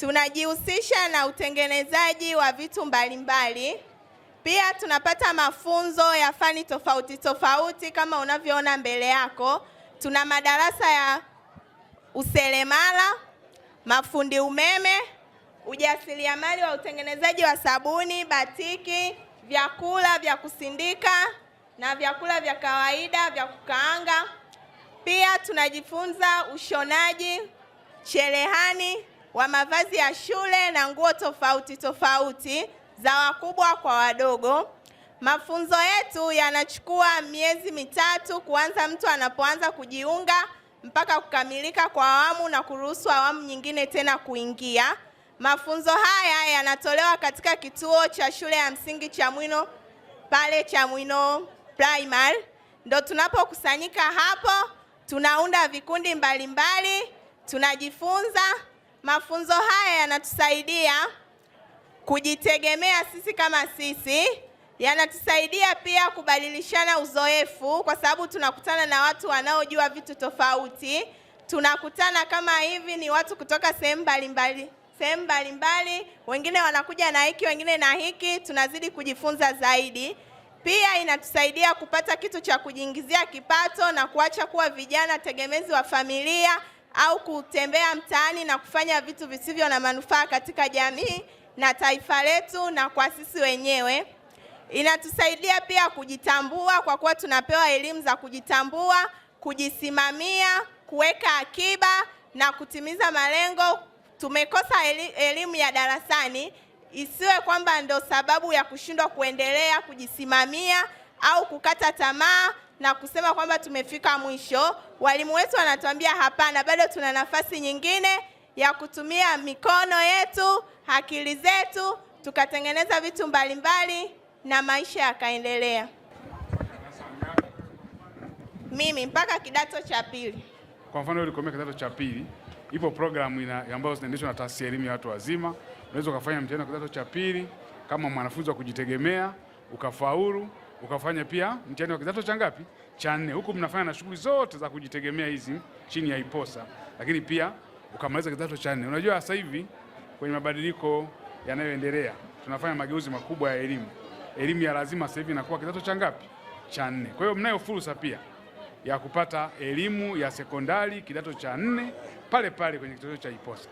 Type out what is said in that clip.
Tunajihusisha na utengenezaji wa vitu mbalimbali. Pia tunapata mafunzo ya fani tofauti tofauti kama unavyoona mbele yako. Tuna madarasa ya useremala, mafundi umeme, ujasiriamali wa utengenezaji wa sabuni, batiki, vyakula vya kusindika na vyakula vya kawaida vya kukaanga. Pia tunajifunza ushonaji, cherehani wa mavazi ya shule na nguo tofauti tofauti za wakubwa kwa wadogo. Mafunzo yetu yanachukua miezi 3 kuanza mtu anapoanza kujiunga mpaka kukamilika kwa awamu na kuruhusu awamu nyingine tena kuingia. Mafunzo haya yanatolewa katika kituo cha shule ya msingi Chamwino, pale Chamwino Primary. Ndio tunapokusanyika hapo, tunaunda vikundi mbalimbali, tunajifunza. Mafunzo haya yanatusaidia kujitegemea sisi kama sisi, yanatusaidia pia kubadilishana uzoefu kwa sababu tunakutana na watu wanaojua vitu tofauti. Tunakutana kama hivi ni watu kutoka sehemu mbalimbali, wengine wanakuja na hiki, wengine na hiki, tunazidi kujifunza zaidi. Pia inatusaidia kupata kitu cha kujiingizia kipato na kuacha kuwa vijana tegemezi wa familia au kutembea mtaani na kufanya vitu visivyo na manufaa katika jamii na taifa letu na kwa sisi wenyewe. Inatusaidia pia kujitambua kwa kuwa tunapewa elimu za kujitambua, kujisimamia, kuweka akiba na kutimiza malengo. Tumekosa elimu ya darasani, isiwe kwamba ndio sababu ya kushindwa kuendelea kujisimamia au kukata tamaa na kusema kwamba tumefika mwisho. Walimu wetu wanatuambia hapana, bado tuna nafasi nyingine ya kutumia mikono yetu, akili zetu, tukatengeneza vitu mbalimbali na maisha yakaendelea. Mimi mpaka kidato cha pili. Kwa mfano ulikomea kidato cha pili, ipo programu ambayo zinaendeshwa na taasisi ya elimu ya watu wazima. Unaweza ukafanya mtihani wa kidato cha pili kama mwanafunzi wa kujitegemea, ukafaulu, ukafanya pia mtihani wa kidato cha ngapi? Cha 4. Huku mnafanya na shughuli zote za kujitegemea hizi chini ya IPOSA. Lakini pia ukamaliza kidato cha 4. Unajua sasa hivi kwenye mabadiliko yanayoendelea, tunafanya mageuzi makubwa ya elimu. Elimu ya lazima sasa hivi inakuwa kidato cha ngapi? Cha 4. Kwa hiyo mnayo fursa pia ya kupata elimu ya sekondari kidato cha 4 pale pale kwenye kituo cha IPOSA.